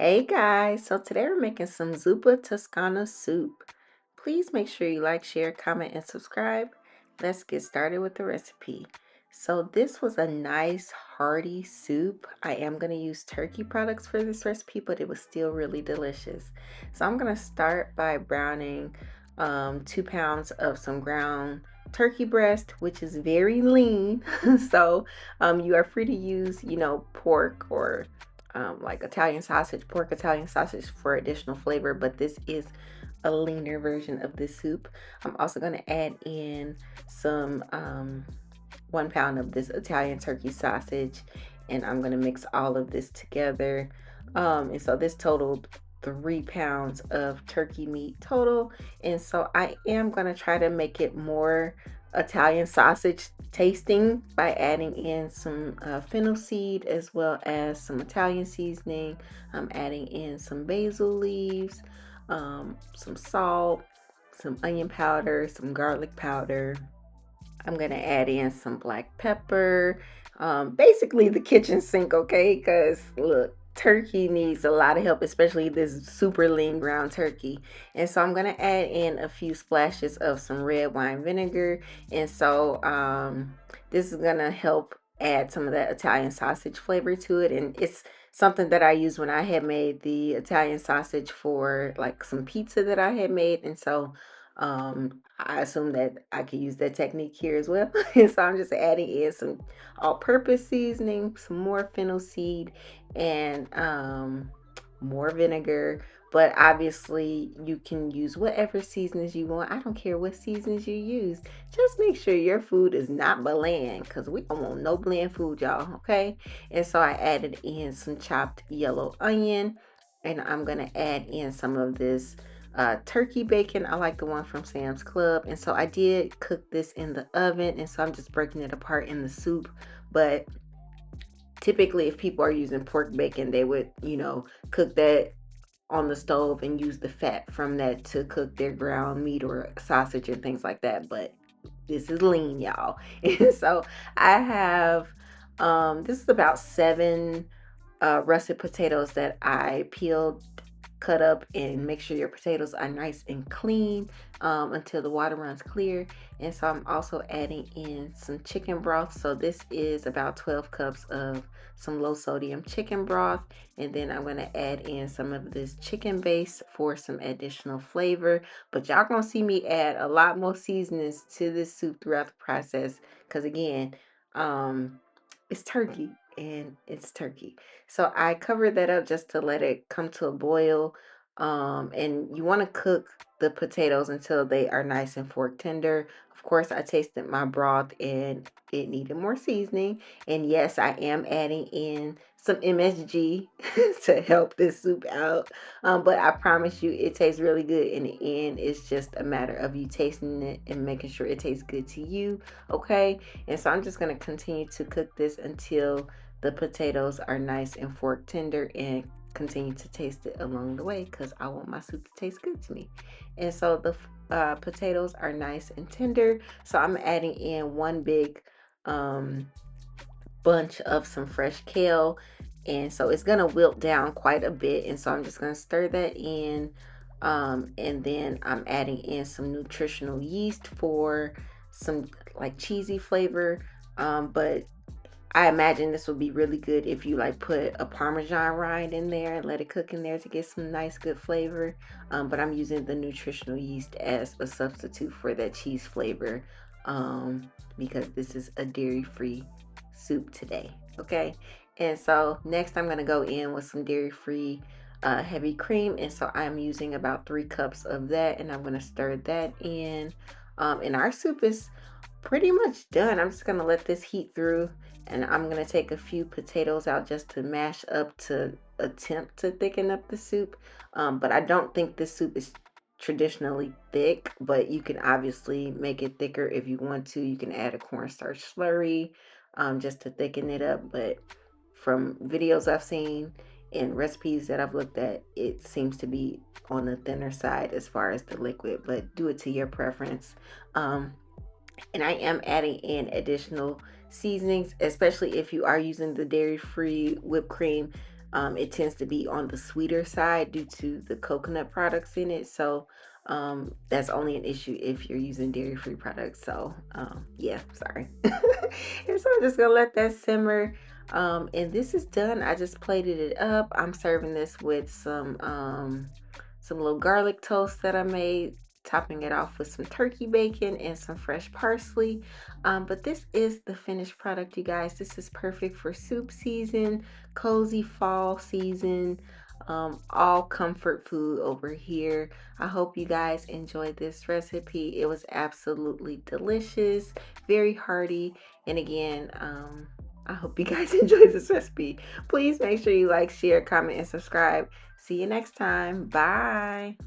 Hey guys, so today we're making some Zuppa Toscana soup. Please make sure you like, share, comment, and subscribe. Let's get started with the recipe. So this was a nice hearty soup. I am going to use turkey products for this recipe, but it was still really delicious. So I'm going to start by browning 2 pounds of some ground turkey breast, which is very lean. So you are free to use, pork or like Italian sausage, pork Italian sausage for additional flavor, but this is a leaner version of this soup. I'm also going to add in some 1 pound of this Italian turkey sausage, and I'm going to mix all of this together. And so this totaled 3 pounds of turkey meat total, and so I am going to try to make it more Italian sausage tasting by adding in some fennel seed as well as some Italian seasoning. I'm adding in some basil leaves, some salt, some onion powder, some garlic powder. I'm going to add in some black pepper, basically the kitchen sink, okay? Because look, turkey needs a lot of help, especially this super lean ground turkey. And so I'm going to add in a few splashes of some red wine vinegar. And so this is going to help add some of that Italian sausage flavor to it. And it's something that I used when I had made the Italian sausage for like some pizza that I had made. And so I assume that I could use that technique here as well. And so I'm just adding in some all-purpose seasoning, some more fennel seed, and more vinegar. But obviously, you can use whatever seasonings you want. I don't care what seasonings you use. Just make sure your food is not bland, because we don't want no bland food, y'all, okay? And so I added in some chopped yellow onion, and I'm going to add in some of this turkey bacon. I like the one from Sam's Club, and so I did cook this in the oven, and so I'm just breaking it apart in the soup. But typically, if people are using pork bacon, they would, cook that on the stove and use the fat from that to cook their ground meat or sausage and things like that. But this is lean, y'all. And so I have this is about 7 russet potatoes that I peeled, cut up, and make sure your potatoes are nice and clean until the water runs clear. And so I'm also adding in some chicken broth. So this is about 12 cups of some low sodium chicken broth, and then I'm going to add in some of this chicken base for some additional flavor. But y'all gonna see me add a lot more seasonings to this soup throughout the process, because again, it's turkey and it's turkey. So I covered that up just to let it come to a boil. And you want to cook the potatoes until they are nice and fork tender. Of course, I tasted my broth and it needed more seasoning. And yes, I am adding in some MSG to help this soup out. But I promise you, it tastes really good in the end. It's just a matter of you tasting it and making sure it tastes good to you. Okay. And so I'm just going to continue to cook this until the potatoes are nice and fork tender, and continue to taste it along the way, because I want my soup to taste good to me. And so the potatoes are nice and tender. So I'm adding in one big bunch of some fresh kale. And so it's going to wilt down quite a bit. And so I'm just going to stir that in. And then I'm adding in some nutritional yeast for some like cheesy flavor. But I imagine this would be really good if you like put a Parmesan rind in there and let it cook in there to get some nice good flavor. But I'm using the nutritional yeast as a substitute for that cheese flavor, because this is a dairy-free soup today. Okay. And so next I'm going to go in with some dairy-free heavy cream. And so I'm using about 3 cups of that, and I'm going to stir that in. And our soup is pretty much done. I'm just going to let this heat through, and I'm going to take a few potatoes out just to mash up to attempt to thicken up the soup. But I don't think this soup is traditionally thick, but you can obviously make it thicker if you want to. You can add a cornstarch slurry just to thicken it up. But from videos I've seen and recipes that I've looked at, it seems to be on the thinner side as far as the liquid, but do it to your preference. And I am adding in additional seasonings, especially if you are using the dairy-free whipped cream. It tends to be on the sweeter side due to the coconut products in it. So that's only an issue if you're using dairy-free products. So yeah, sorry. And so I'm just gonna let that simmer. And this is done. I just plated it up. I'm serving this with some little garlic toast that I made, topping it off with some turkey bacon and some fresh parsley. But this is the finished product, you guys. This is perfect for soup season, cozy fall season, all comfort food over here. I hope you guys enjoyed this recipe. It was absolutely delicious, very hearty, and again, I hope you guys enjoyed this recipe. Please make sure you like, share, comment, and subscribe. See you next time. Bye.